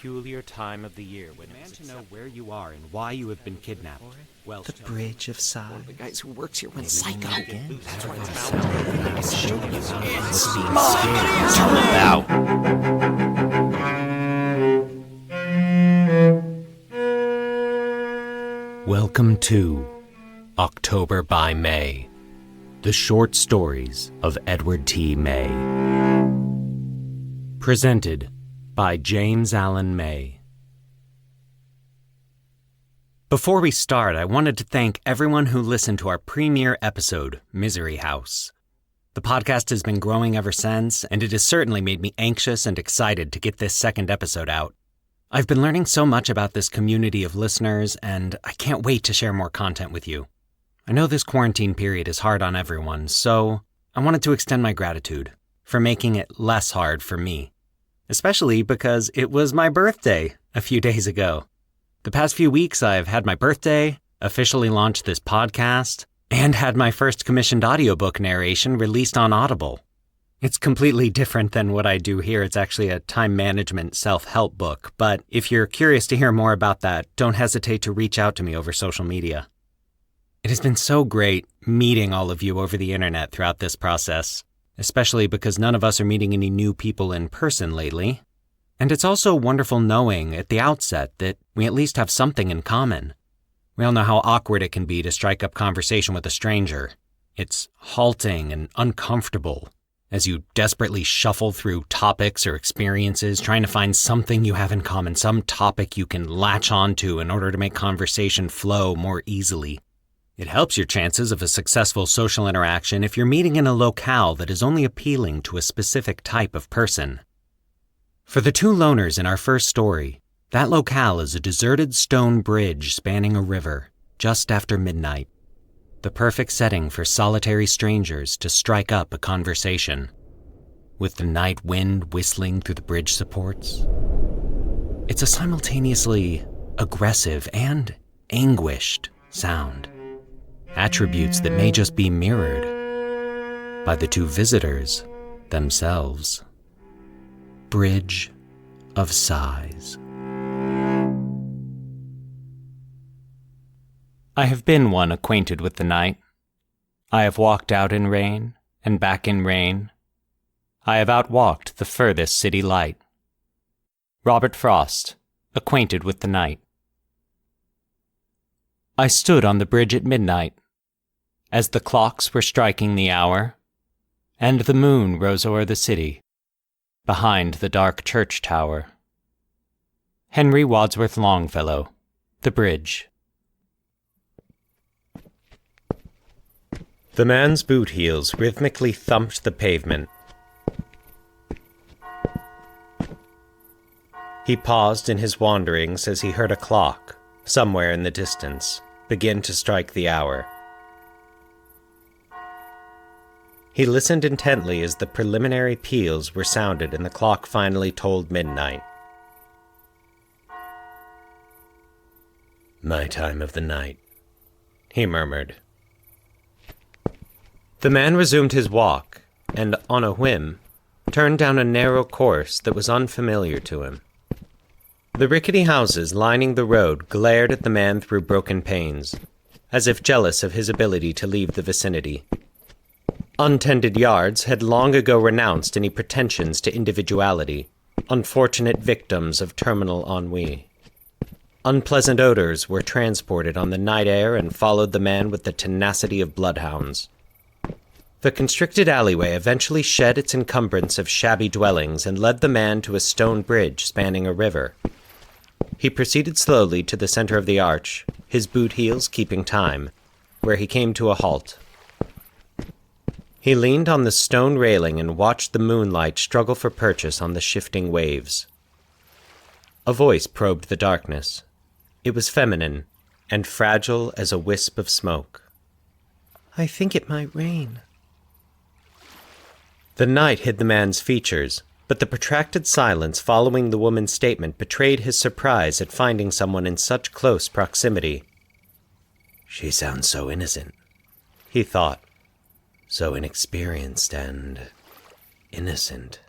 peculiar time of the year when demand to know where you are and why you have been kidnapped. Well, the Bridge of Sighs. One of the guys who works here went psycho. That's why it's it's welcome to October by May, the short stories of Edward T. May. Presented by James Allen May. Before we start, I wanted to thank everyone who listened to our premiere episode, Misery House. The podcast has been growing ever since, and it has certainly made me anxious and excited to get this second episode out. I've been learning so much about this community of listeners, and I can't wait to share more content with you. I know this quarantine period is hard on everyone, so I wanted to extend my gratitude for making it less hard for me, especially because it was my birthday a few days ago. The past few weeks, I've had my birthday, officially launched this podcast, and had my first commissioned audiobook narration released on Audible. It's completely different than what I do here. It's actually a time management self-help book, but if you're curious to hear more about that, don't hesitate to reach out to me over social media. It has been so great meeting all of you over the internet throughout this process, especially because none of us are meeting any new people in person lately. And it's also wonderful knowing at the outset that we at least have something in common. We all know how awkward it can be to strike up conversation with a stranger. It's halting and uncomfortable as you desperately shuffle through topics or experiences, trying to find something you have in common, some topic you can latch onto in order to make conversation flow more easily. It helps your chances of a successful social interaction if you're meeting in a locale that is only appealing to a specific type of person. For the two loners in our first story, that locale is a deserted stone bridge spanning a river just after midnight. The perfect setting for solitary strangers to strike up a conversation, with the night wind whistling through the bridge supports. It's a simultaneously aggressive and anguished sound, attributes that may just be mirrored by the two visitors themselves. Bridge of Sighs. I have been one acquainted with the night. I have walked out in rain and back in rain. I have outwalked the furthest city light. Robert Frost, acquainted with the night. I stood on the bridge at midnight, as the clocks were striking the hour, and the moon rose o'er the city, behind the dark church tower. Henry Wadsworth Longfellow, The Bridge. The man's boot heels rhythmically thumped the pavement. He paused in his wanderings as he heard a clock, somewhere in the distance, begin to strike the hour. He listened intently as the preliminary peals were sounded and the clock finally tolled midnight. "My time of the night," he murmured. The man resumed his walk, and on a whim, turned down a narrow course that was unfamiliar to him. The rickety houses lining the road glared at the man through broken panes, as if jealous of his ability to leave the vicinity. Untended yards had long ago renounced any pretensions to individuality, unfortunate victims of terminal ennui. Unpleasant odors were transported on the night air and followed the man with the tenacity of bloodhounds. The constricted alleyway eventually shed its encumbrance of shabby dwellings and led the man to a stone bridge spanning a river. He proceeded slowly to the center of the arch, his boot heels keeping time, where he came to a halt. He leaned on the stone railing and watched the moonlight struggle for purchase on the shifting waves. A voice probed the darkness. It was feminine and fragile as a wisp of smoke. "I think it might rain." The night hid the man's features, but the protracted silence following the woman's statement betrayed his surprise at finding someone in such close proximity. "She sounds so innocent," he thought. "So inexperienced and innocent."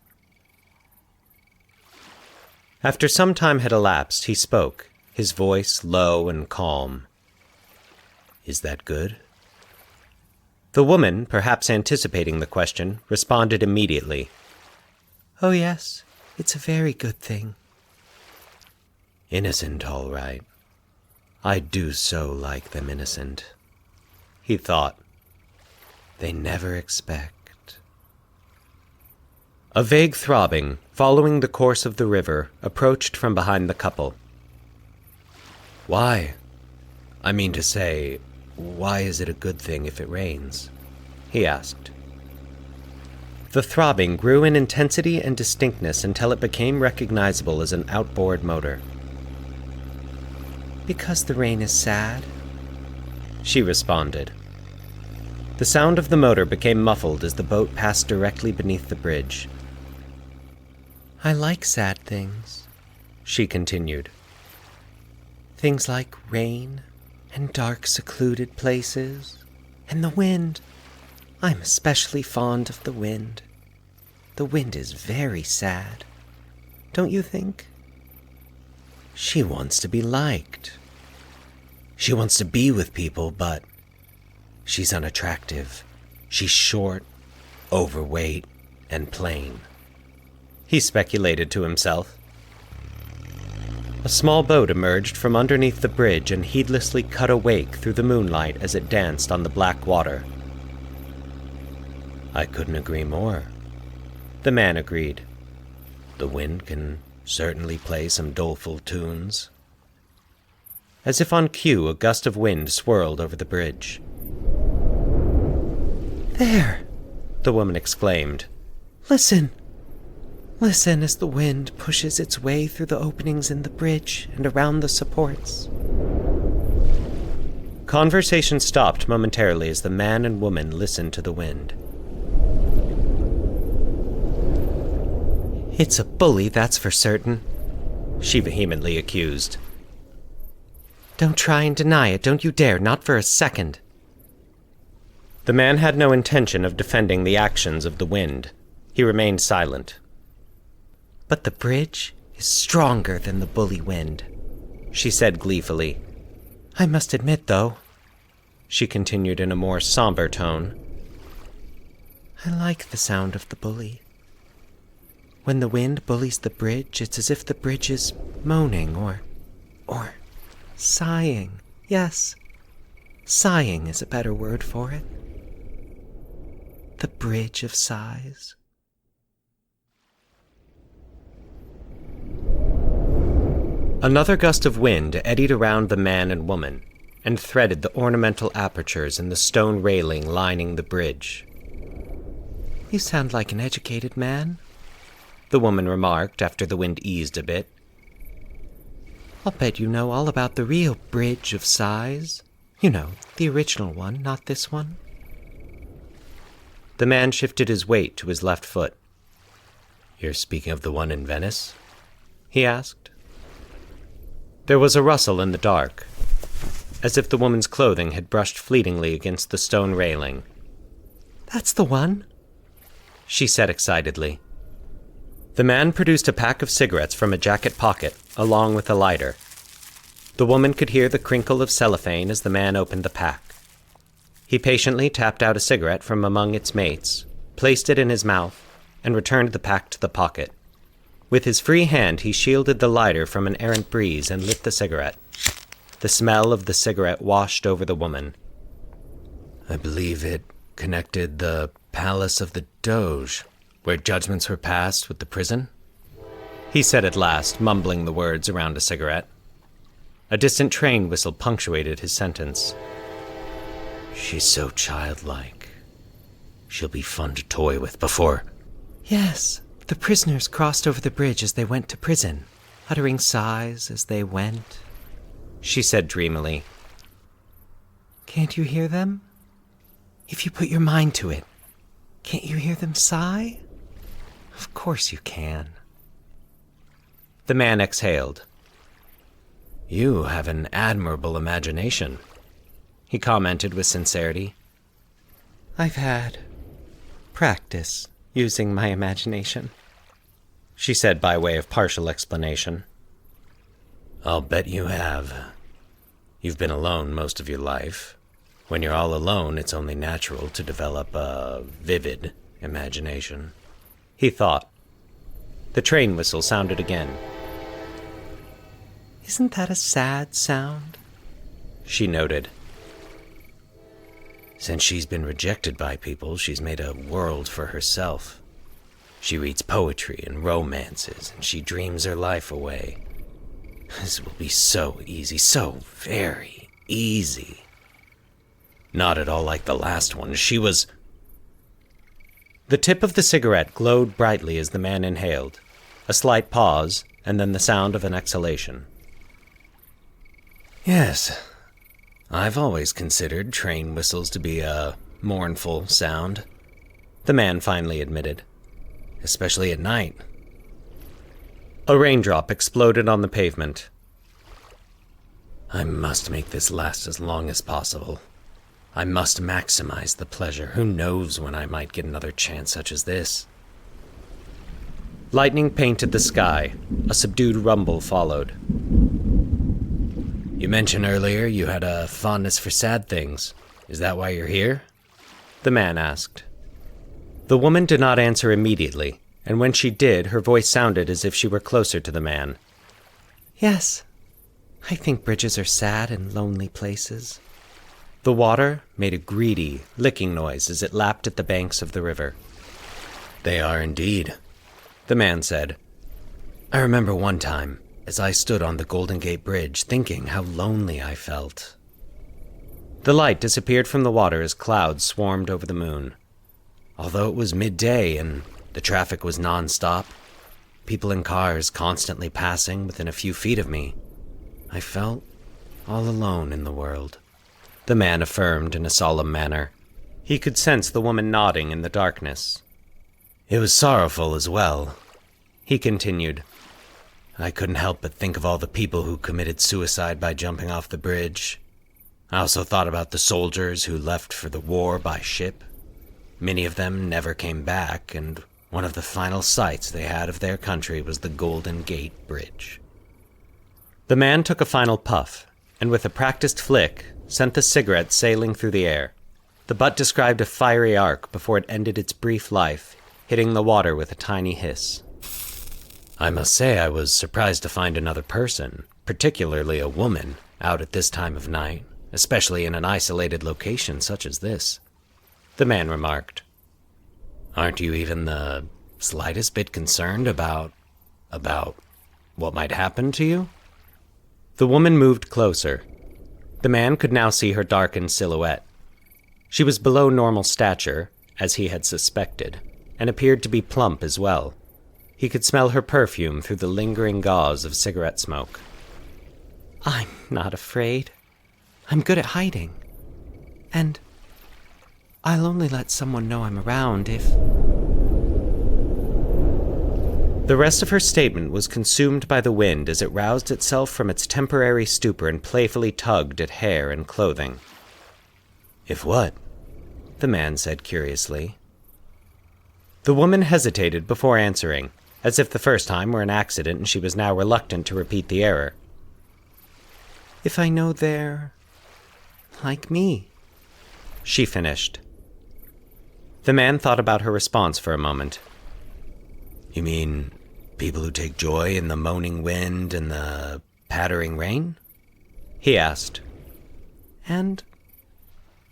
After some time had elapsed, he spoke, his voice low and calm. "Is that good?" The woman, perhaps anticipating the question, responded immediately. Oh yes, it's a very good thing. "Innocent, all right. I do so like them innocent," he thought. "They never expect." A vague throbbing, following the course of the river, approached from behind the couple. "Why? I mean to say, why is it a good thing if it rains?" he asked. The throbbing grew in intensity and distinctness until it became recognizable as an outboard motor. Because the rain is sad, she responded. The sound of the motor became muffled as the boat passed directly beneath the bridge. I like sad things, she continued. Things like rain and dark secluded places and the wind. I'm especially fond of the wind. The wind is very sad, don't you think? She wants to be liked. She wants to be with people, but she's unattractive. She's short, overweight, and plain. He speculated to himself. A small boat emerged from underneath the bridge and heedlessly cut a wake through the moonlight as it danced on the black water. "I couldn't agree more," the man agreed. "The wind can certainly play some doleful tunes." As if on cue, a gust of wind swirled over the bridge. There, the woman exclaimed. Listen! Listen as the wind pushes its way through the openings in the bridge and around the supports. Conversation stopped momentarily as the man and woman listened to the wind. "It's a bully, that's for certain," she vehemently accused. "Don't try and deny it, don't you dare, not for a second." The man had no intention of defending the actions of the wind. He remained silent. "But the bridge is stronger than the bully wind," she said gleefully. "I must admit, though," she continued in a more somber tone, "I like the sound of the bully. When the wind bullies the bridge, it's as if the bridge is moaning or sighing. Yes, sighing is a better word for it. The bridge of sighs." Another gust of wind eddied around the man and woman and threaded the ornamental apertures in the stone railing lining the bridge. "You sound like an educated man," the woman remarked after the wind eased a bit. "I'll bet you know all about the real Bridge of Sighs. You know, the original one, not this one." The man shifted his weight to his left foot. "You're speaking of the one in Venice?" he asked. There was a rustle in the dark, as if the woman's clothing had brushed fleetingly against the stone railing. "That's the one," she said excitedly. The man produced a pack of cigarettes from a jacket pocket, along with a lighter. The woman could hear the crinkle of cellophane as the man opened the pack. He patiently tapped out a cigarette from among its mates, placed it in his mouth, and returned the pack to the pocket. With his free hand, he shielded the lighter from an errant breeze and lit the cigarette. The smell of the cigarette washed over the woman. "I believe it connected the Palace of the Doge, where judgments were passed, with the prison," he said at last, mumbling the words around a cigarette. A distant train whistle punctuated his sentence. "She's so childlike. She'll be fun to toy with before—" "Yes, the prisoners crossed over the bridge as they went to prison, uttering sighs as they went," she said dreamily. "Can't you hear them? If you put your mind to it, can't you hear them sigh? Of course you can." The man exhaled. "You have an admirable imagination," he commented with sincerity. "I've had practice using my imagination." she said by way of partial explanation. I'll bet you have. You've been alone most of your life. When you're all alone, it's only natural to develop a vivid imagination, he thought. The train whistle sounded again. Isn't that a sad sound? She noted. Since she's been rejected by people, she's made a world for herself. She reads poetry and romances, and she dreams her life away. This will be so easy, so very easy. Not at all like the last one. She was... The tip of the cigarette glowed brightly as the man inhaled. A slight pause, and then the sound of an exhalation. Yes, I've always considered train whistles to be a mournful sound, the man finally admitted. Especially at night. A raindrop exploded on the pavement. I must make this last as long as possible. I must maximize the pleasure. Who knows when I might get another chance such as this? Lightning painted the sky. A subdued rumble followed. You mentioned earlier you had a fondness for sad things. Is that why you're here? The man asked. The woman did not answer immediately, and when she did, her voice sounded as if she were closer to the man. Yes, I think bridges are sad and lonely places. The water made a greedy, licking noise as it lapped at the banks of the river. They are indeed, the man said. I remember one time, as I stood on the Golden Gate Bridge, thinking how lonely I felt. The light disappeared from the water as clouds swarmed over the moon. Although it was midday and the traffic was non-stop, people in cars constantly passing within a few feet of me, I felt all alone in the world, the man affirmed in a solemn manner. He could sense the woman nodding in the darkness. It was sorrowful as well, he continued. I couldn't help but think of all the people who committed suicide by jumping off the bridge. I also thought about the soldiers who left for the war by ship. Many of them never came back, and one of the final sights they had of their country was the Golden Gate Bridge. The man took a final puff, and with a practiced flick, sent the cigarette sailing through the air. The butt described a fiery arc before it ended its brief life, hitting the water with a tiny hiss. I must say I was surprised to find another person, particularly a woman, out at this time of night, especially in an isolated location such as this, the man remarked. Aren't you even the slightest bit concerned about what might happen to you? The woman moved closer. The man could now see her darkened silhouette. She was below normal stature, as he had suspected, and appeared to be plump as well. He could smell her perfume through the lingering gauze of cigarette smoke. I'm not afraid. I'm good at hiding. And I'll only let someone know I'm around if... The rest of her statement was consumed by the wind as it roused itself from its temporary stupor and playfully tugged at hair and clothing. If what? The man said curiously. The woman hesitated before answering, as if the first time were an accident and she was now reluctant to repeat the error. If I know they're like me, she finished. The man thought about her response for a moment. You mean people who take joy in the moaning wind and the pattering rain? He asked. And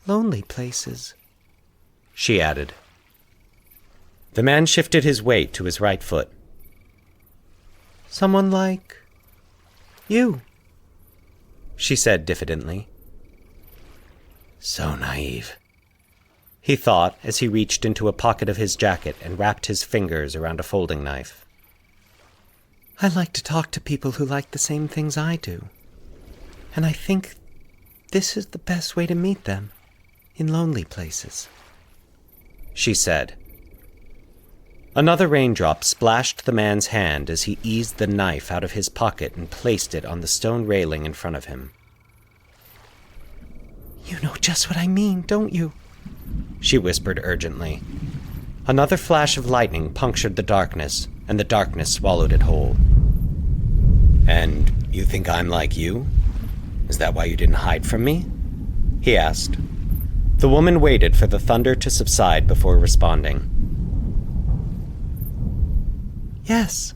lonely places, she added. The man shifted his weight to his right foot. Someone like you, she said diffidently. So naive, he thought as he reached into a pocket of his jacket and wrapped his fingers around a folding knife. I like to talk to people who like the same things I do, and I think this is the best way to meet them, in lonely places, she said. Another raindrop splashed the man's hand as he eased the knife out of his pocket and placed it on the stone railing in front of him. You know just what I mean, don't you? She whispered urgently. Another flash of lightning punctured the darkness, and the darkness swallowed it whole. "And you think I'm like you? Is that why you didn't hide from me?" he asked. The woman waited for the thunder to subside before responding. "Yes,"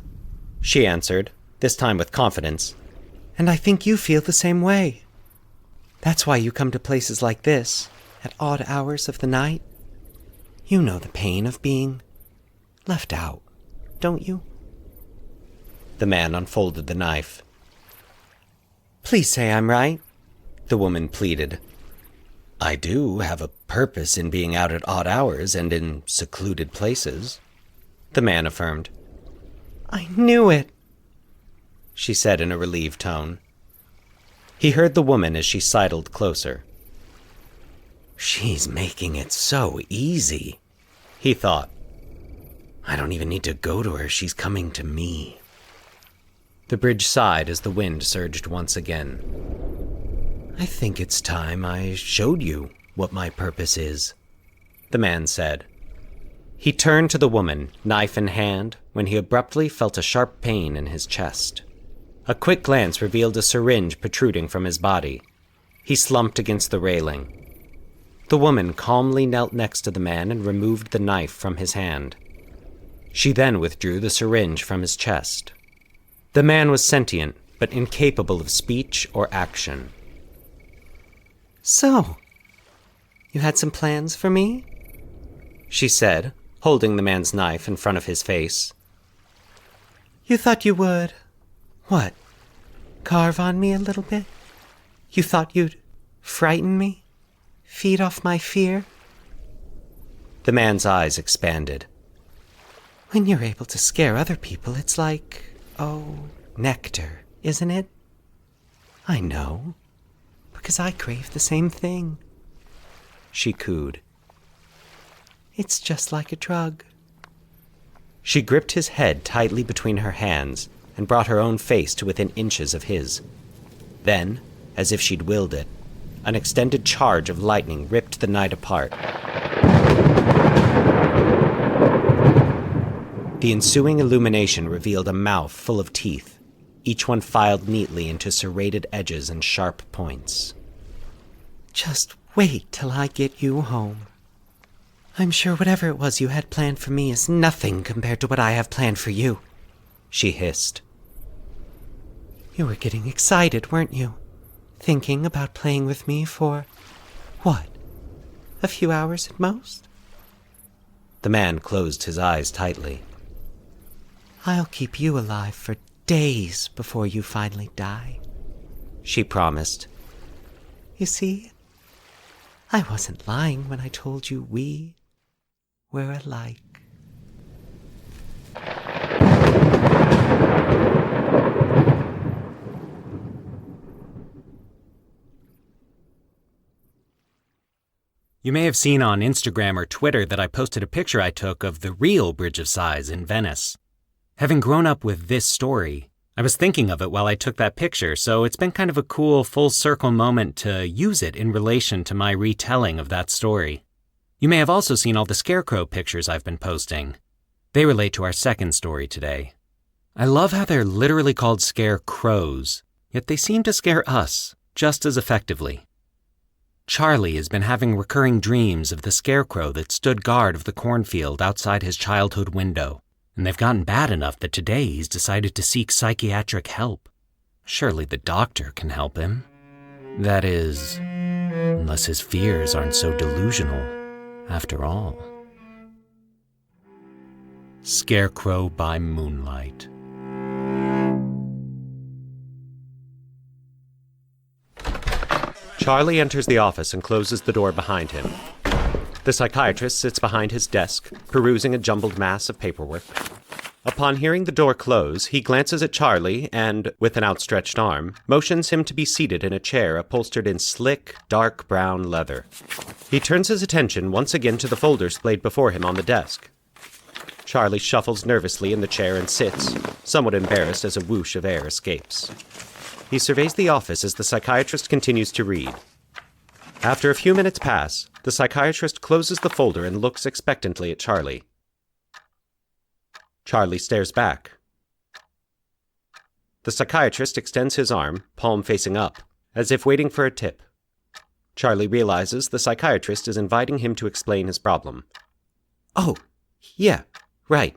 she answered, this time with confidence. "And I think you feel the same way. That's why you come to places like this, at odd hours of the night. You know the pain of being left out, don't you?" The man unfolded the knife. "Please say I'm right," the woman pleaded. "I do have a purpose in being out at odd hours and in secluded places," the man affirmed. "I knew it," she said in a relieved tone. He heard the woman as she sidled closer. "She's making it so easy," he thought. "I don't even need to go to her, she's coming to me." The bridge sighed as the wind surged once again. "I think it's time I showed you what my purpose is," the man said. He turned to the woman, knife in hand, when he abruptly felt a sharp pain in his chest. A quick glance revealed a syringe protruding from his body. He slumped against the railing. The woman calmly knelt next to the man and removed the knife from his hand. She then withdrew the syringe from his chest. The man was sentient, but incapable of speech or action. "So, you had some plans for me?" she said, holding the man's knife in front of his face. "You thought you would, what, carve on me a little bit? You thought you'd frighten me? Feed off my fear?" The man's eyes expanded. "When you're able to scare other people, it's like, nectar, isn't it? I know, because I crave the same thing," she cooed. "It's just like a drug." She gripped his head tightly between her hands and brought her own face to within inches of his. Then, as if she'd willed it, an extended charge of lightning ripped the night apart. The ensuing illumination revealed a mouth full of teeth, each one filed neatly into serrated edges and sharp points. "Just wait till I get you home. I'm sure whatever it was you had planned for me is nothing compared to what I have planned for you," she hissed. "You were getting excited, weren't you? Thinking about playing with me for, what, a few hours at most?" The man closed his eyes tightly. "I'll keep you alive for days before you finally die," she promised. "You see, I wasn't lying when I told you we were alike." You may have seen on Instagram or Twitter that I posted a picture I took of the real Bridge of Sighs in Venice. Having grown up with this story, I was thinking of it while I took that picture, so it's been kind of a cool full-circle moment to use it in relation to my retelling of that story. You may have also seen all the Scarecrow pictures I've been posting. They relate to our second story today. I love how they're literally called scarecrows, yet they seem to scare us just as effectively. Charlie has been having recurring dreams of the Scarecrow that stood guard of the cornfield outside his childhood window, and they've gotten bad enough that today he's decided to seek psychiatric help. Surely the doctor can help him. That is, unless his fears aren't so delusional, after all. Scarecrow by Moonlight. Charlie enters the office and closes the door behind him. The psychiatrist sits behind his desk, perusing a jumbled mass of paperwork. Upon hearing the door close, he glances at Charlie and, with an outstretched arm, motions him to be seated in a chair upholstered in slick, dark brown leather. He turns his attention once again to the folders laid before him on the desk. Charlie shuffles nervously in the chair and sits, somewhat embarrassed as a whoosh of air escapes. He surveys the office as the psychiatrist continues to read. After a few minutes pass, the psychiatrist closes the folder and looks expectantly at Charlie. Charlie stares back. The psychiatrist extends his arm, palm facing up, as if waiting for a tip. Charlie realizes the psychiatrist is inviting him to explain his problem. Oh, yeah, right.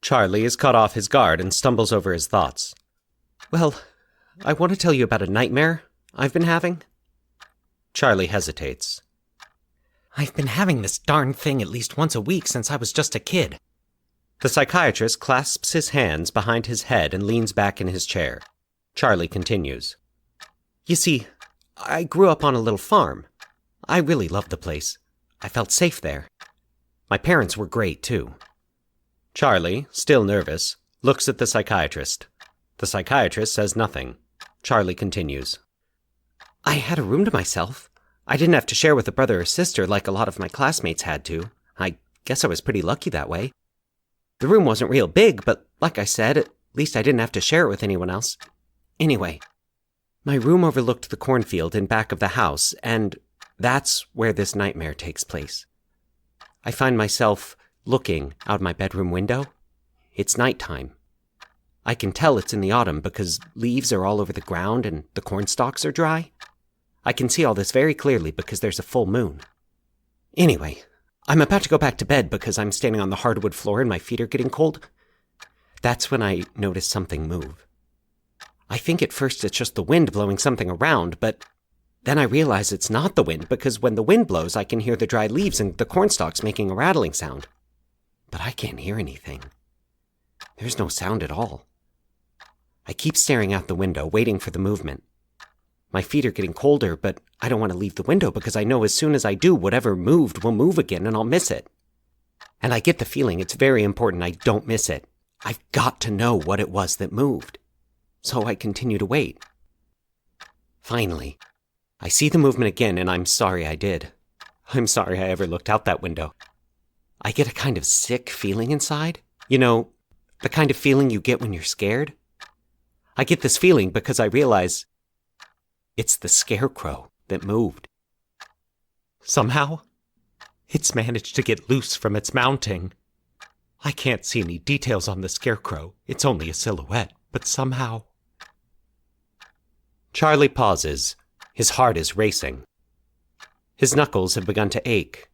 Charlie is caught off his guard and stumbles over his thoughts. Well, I want to tell you about a nightmare I've been having. Charlie hesitates. I've been having this darn thing at least once a week since I was just a kid. The psychiatrist clasps his hands behind his head and leans back in his chair. Charlie continues. You see, I grew up on a little farm. I really loved the place. I felt safe there. My parents were great, too. Charlie, still nervous, looks at the psychiatrist. The psychiatrist says nothing. Charlie continues. I had a room to myself. I didn't have to share with a brother or sister like a lot of my classmates had to. I guess I was pretty lucky that way. The room wasn't real big, but like I said, at least I didn't have to share it with anyone else. Anyway, my room overlooked the cornfield in back of the house, and that's where this nightmare takes place. I find myself looking out my bedroom window. It's nighttime. I can tell it's in the autumn because leaves are all over the ground and the corn stalks are dry. I can see all this very clearly because there's a full moon. Anyway, I'm about to go back to bed because I'm standing on the hardwood floor and my feet are getting cold. That's when I notice something move. I think at first it's just the wind blowing something around, but then I realize it's not the wind because when the wind blows I can hear the dry leaves and the corn stalks making a rattling sound. But I can't hear anything. There's no sound at all. I keep staring out the window, waiting for the movement. My feet are getting colder, but I don't want to leave the window because I know as soon as I do, whatever moved will move again and I'll miss it. And I get the feeling it's very important I don't miss it. I've got to know what it was that moved. So I continue to wait. Finally, I see the movement again and I'm sorry I did. I'm sorry I ever looked out that window. I get a kind of sick feeling inside. You know, the kind of feeling you get when you're scared. I get this feeling because I realize it's the Scarecrow that moved. Somehow, it's managed to get loose from its mounting. I can't see any details on the Scarecrow. It's only a silhouette, but somehow... Charlie pauses. His heart is racing. His knuckles have begun to ache.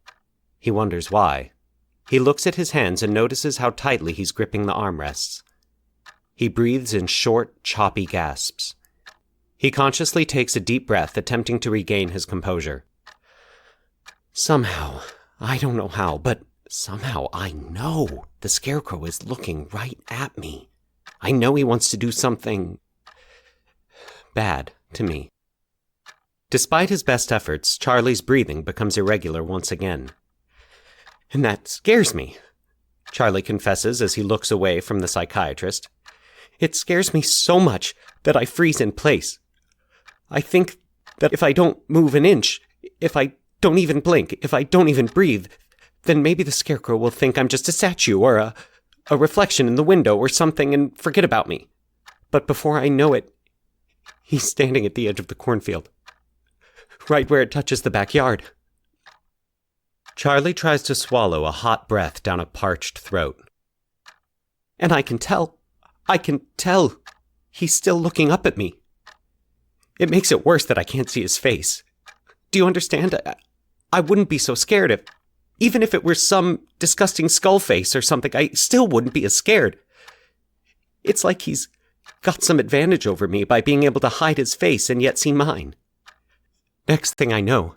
He wonders why. He looks at his hands and notices how tightly he's gripping the armrests. He breathes in short, choppy gasps. He consciously takes a deep breath, attempting to regain his composure. Somehow, I don't know how, but somehow I know the Scarecrow is looking right at me. I know he wants to do something bad to me. Despite his best efforts, Charlie's breathing becomes irregular once again. And that scares me, Charlie confesses as he looks away from the psychiatrist. It scares me so much that I freeze in place. I think that if I don't move an inch, if I don't even blink, if I don't even breathe, then maybe the Scarecrow will think I'm just a statue or a reflection in the window or something and forget about me. But before I know it, he's standing at the edge of the cornfield, right where it touches the backyard. Charlie tries to swallow a hot breath down a parched throat. And I can tell he's still looking up at me. It makes it worse that I can't see his face. Do you understand? I wouldn't be so scared even if it were some disgusting skull face or something, I still wouldn't be as scared. It's like he's got some advantage over me by being able to hide his face and yet see mine. Next thing I know,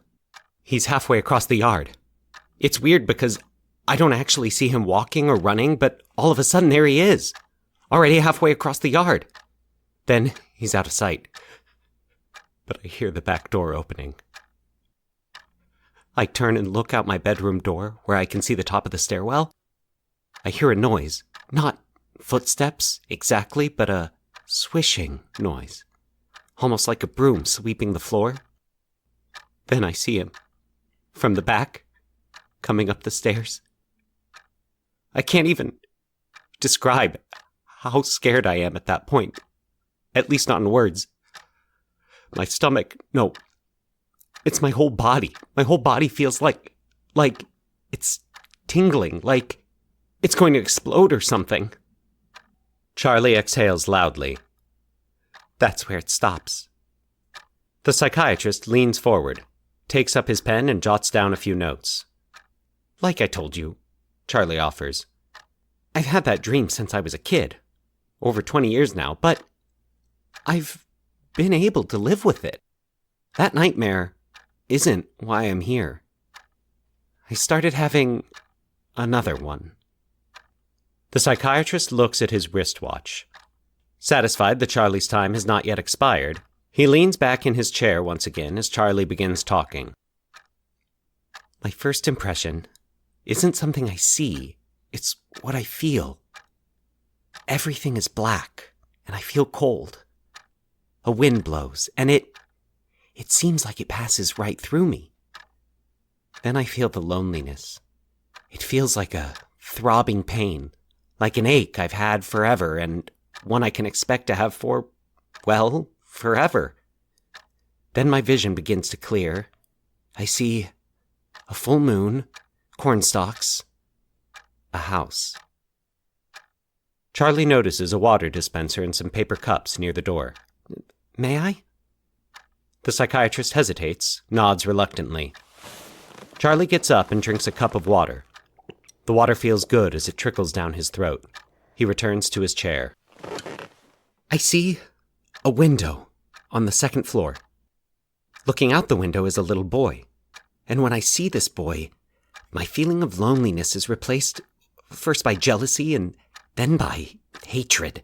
he's halfway across the yard. It's weird because I don't actually see him walking or running, but all of a sudden there he is, already halfway across the yard. Then he's out of sight. But I hear the back door opening. I turn and look out my bedroom door where I can see the top of the stairwell. I hear a noise, not footsteps exactly, but a swishing noise, almost like a broom sweeping the floor. Then I see him, from the back, coming up the stairs. I can't even describe how scared I am at that point, at least not in words. My stomach, no, it's my whole body. My whole body feels like it's tingling, like it's going to explode or something. Charlie exhales loudly. That's where it stops. The psychiatrist leans forward, takes up his pen and jots down a few notes. Like I told you, Charlie offers. I've had that dream since I was a kid. Over 20 years now, but I've been able to live with it. That nightmare isn't why I'm here. I started having another one. The psychiatrist looks at his wristwatch. Satisfied that Charlie's time has not yet expired, he leans back in his chair once again as Charlie begins talking. My first impression isn't something I see, it's what I feel. Everything is black, and I feel cold. A wind blows, and it seems like it passes right through me. Then I feel the loneliness. It feels like a throbbing pain, like an ache I've had forever and one I can expect to have for, well, forever. Then my vision begins to clear. I see a full moon, cornstalks, a house. Charlie notices a water dispenser and some paper cups near the door. May I? The psychiatrist hesitates, nods reluctantly. Charlie gets up and drinks a cup of water. The water feels good as it trickles down his throat. He returns to his chair. I see a window on the second floor. Looking out the window is a little boy. And when I see this boy, my feeling of loneliness is replaced first by jealousy and then by hatred.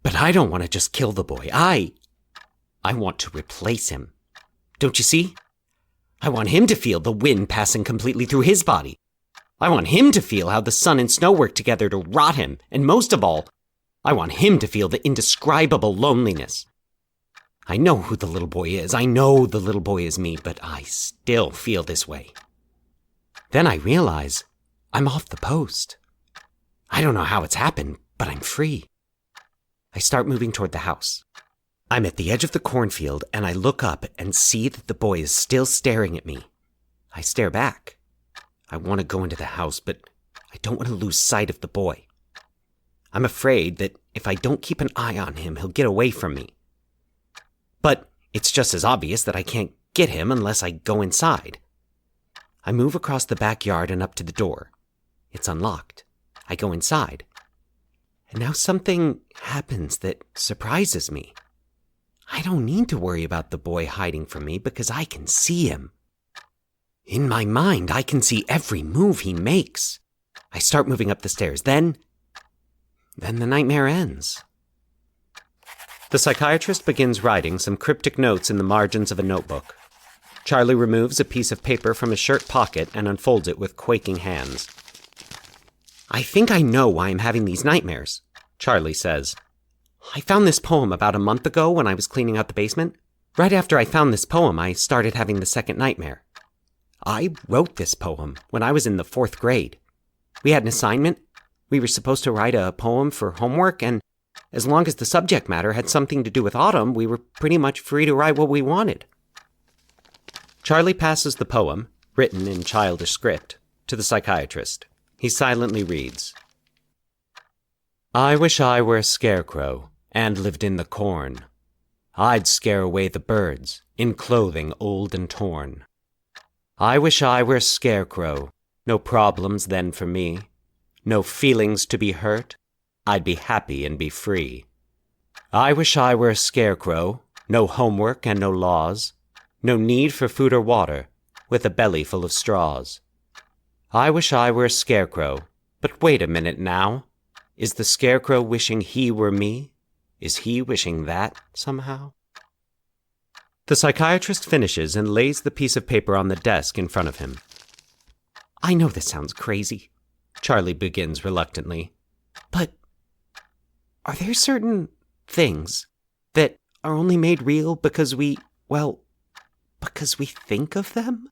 But I don't want to just kill the boy. I want to replace him. Don't you see? I want him to feel the wind passing completely through his body. I want him to feel how the sun and snow work together to rot him. And most of all, I want him to feel the indescribable loneliness. I know who the little boy is. I know the little boy is me, but I still feel this way. Then I realize I'm off the post. I don't know how it's happened, but I'm free. I start moving toward the house. I'm at the edge of the cornfield, and I look up and see that the boy is still staring at me. I stare back. I want to go into the house, but I don't want to lose sight of the boy. I'm afraid that if I don't keep an eye on him, he'll get away from me. But it's just as obvious that I can't get him unless I go inside. I move across the backyard and up to the door. It's unlocked. I go inside. And now something happens that surprises me. I don't need to worry about the boy hiding from me because I can see him. In my mind, I can see every move he makes. I start moving up the stairs. Then the nightmare ends. The psychiatrist begins writing some cryptic notes in the margins of a notebook. Charlie removes a piece of paper from his shirt pocket and unfolds it with quaking hands. I think I know why I'm having these nightmares, Charlie says. I found this poem about a month ago when I was cleaning out the basement. Right after I found this poem, I started having the second nightmare. I wrote this poem when I was in the 4th grade. We had an assignment. We were supposed to write a poem for homework, and as long as the subject matter had something to do with autumn, we were pretty much free to write what we wanted. Charlie passes the poem, written in childish script, to the psychiatrist. He silently reads, I wish I were a scarecrow and lived in the corn. I'd scare away the birds in clothing old and torn. I wish I were a scarecrow, no problems then for me, no feelings to be hurt, I'd be happy and be free. I wish I were a scarecrow, no homework and no laws, no need for food or water, with a belly full of straws. I wish I were a scarecrow, but wait a minute now. Is the scarecrow wishing he were me? Is he wishing that somehow? The psychiatrist finishes and lays the piece of paper on the desk in front of him. I know this sounds crazy, Charlie begins reluctantly, but are there certain things that are only made real because we think of them?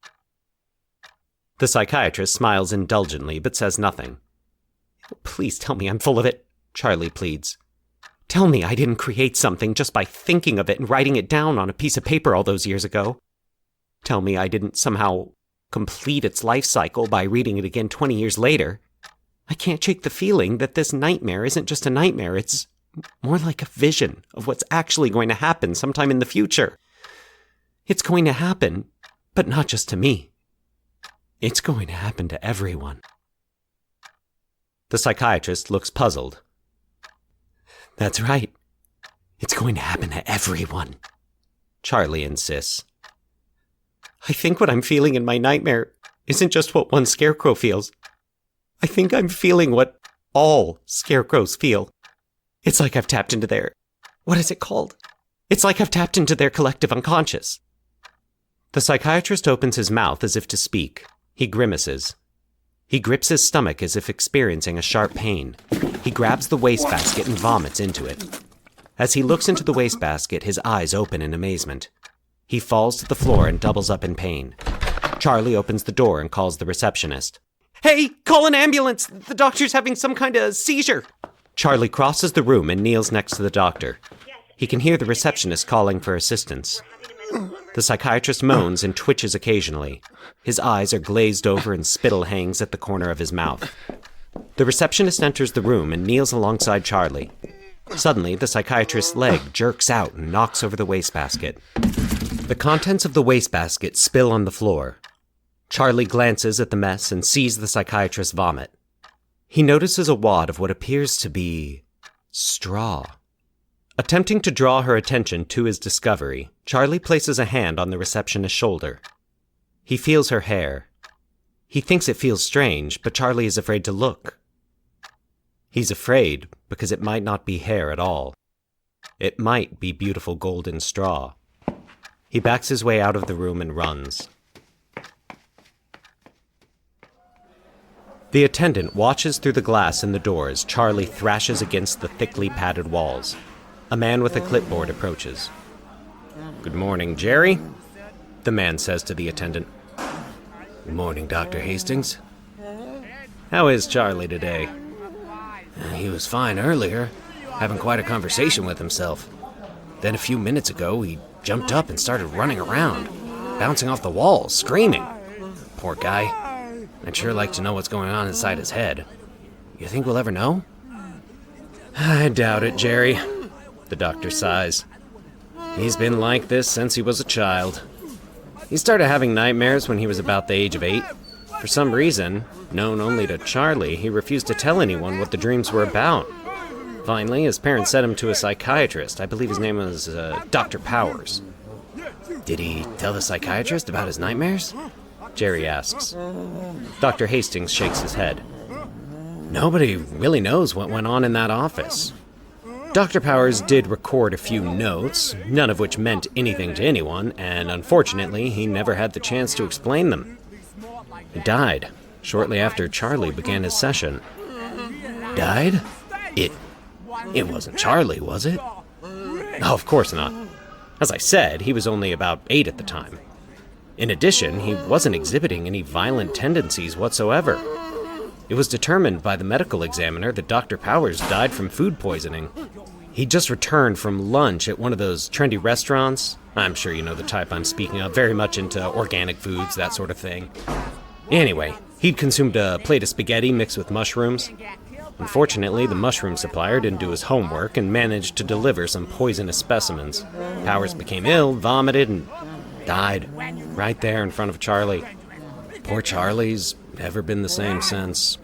The psychiatrist smiles indulgently but says nothing. Please tell me I'm full of it, Charlie pleads. Tell me I didn't create something just by thinking of it and writing it down on a piece of paper all those years ago. Tell me I didn't somehow complete its life cycle by reading it again 20 years later. I can't shake the feeling that this nightmare isn't just a nightmare, it's more like a vision of what's actually going to happen sometime in the future. It's going to happen, but not just to me. It's going to happen to everyone. The psychiatrist looks puzzled. That's right. It's going to happen to everyone, Charlie insists. I think what I'm feeling in my nightmare isn't just what one scarecrow feels. I think I'm feeling what all scarecrows feel. It's like I've tapped into their... what is it called? It's like I've tapped into their collective unconscious. The psychiatrist opens his mouth as if to speak. He grimaces. He grips his stomach as if experiencing a sharp pain. He grabs the wastebasket and vomits into it. As he looks into the wastebasket, his eyes open in amazement. He falls to the floor and doubles up in pain. Charlie opens the door and calls the receptionist. Hey, call an ambulance! The doctor's having some kind of seizure! Charlie crosses the room and kneels next to the doctor. He can hear the receptionist calling for assistance. The psychiatrist moans and twitches occasionally. His eyes are glazed over and spittle hangs at the corner of his mouth. The receptionist enters the room and kneels alongside Charlie. Suddenly, the psychiatrist's leg jerks out and knocks over the wastebasket. The contents of the wastebasket spill on the floor. Charlie glances at the mess and sees the psychiatrist's vomit. He notices a wad of what appears to be straw. Attempting to draw her attention to his discovery, Charlie places a hand on the receptionist's shoulder. He feels her hair. He thinks it feels strange, but Charlie is afraid to look. He's afraid because it might not be hair at all. It might be beautiful golden straw. He backs his way out of the room and runs. The attendant watches through the glass in the door as Charlie thrashes against the thickly padded walls. A man with a clipboard approaches. "Good morning, Jerry," the man says to the attendant. "Good morning, Dr. Hastings. How is Charlie today?" "He was fine earlier, having quite a conversation with himself. Then a few minutes ago, he jumped up and started running around, bouncing off the walls, screaming. Poor guy. I'd sure like to know what's going on inside his head. You think we'll ever know?" "I doubt it, Jerry," the doctor sighs. "He's been like this since he was a child. He started having nightmares when he was about the age of 8. For some reason, known only to Charlie, he refused to tell anyone what the dreams were about. Finally, his parents sent him to a psychiatrist. I believe his name was Dr. Powers." "Did he tell the psychiatrist about his nightmares?" Jerry asks. Dr. Hastings shakes his head. "Nobody really knows what went on in that office. Dr. Powers did record a few notes, none of which meant anything to anyone, and unfortunately, he never had the chance to explain them. He died shortly after Charlie began his session." "Died? It wasn't Charlie, was it?" "Oh, of course not. As I said, he was only about 8 at the time. In addition, he wasn't exhibiting any violent tendencies whatsoever. It was determined by the medical examiner that Dr. Powers died from food poisoning. He just returned from lunch at one of those trendy restaurants. I'm sure you know the type I'm speaking of, very much into organic foods, that sort of thing. Anyway, he'd consumed a plate of spaghetti mixed with mushrooms. Unfortunately, the mushroom supplier didn't do his homework and managed to deliver some poisonous specimens. Powers became ill, vomited, and died right there in front of Charlie. Poor Charlie's never been the same since.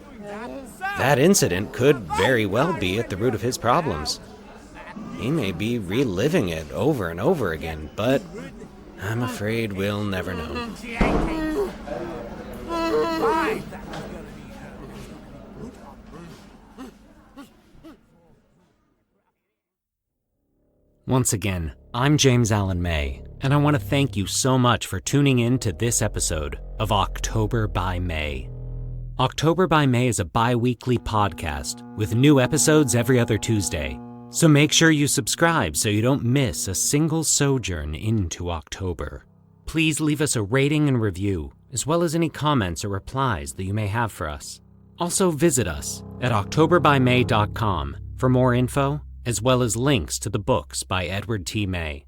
That incident could very well be at the root of his problems. He may be reliving it over and over again, but I'm afraid we'll never know." Once again, I'm James Allen May, and I want to thank you so much for tuning in to this episode of October by May. October by May is a bi-weekly podcast with new episodes every other Tuesday, so make sure you subscribe so you don't miss a single sojourn into October. Please leave us a rating and review, as well as any comments or replies that you may have for us. Also visit us at octoberbymay.com for more info, as well as links to the books by Edward T. May.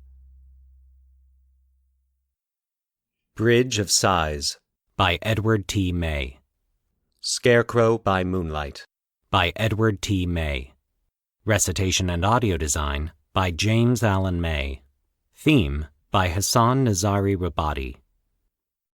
Bridge of Sighs by Edward T. May. Scarecrow by Moonlight by Edward T. May. Recitation and audio design by James Allen May. Theme by Hassan Nazari Rabati.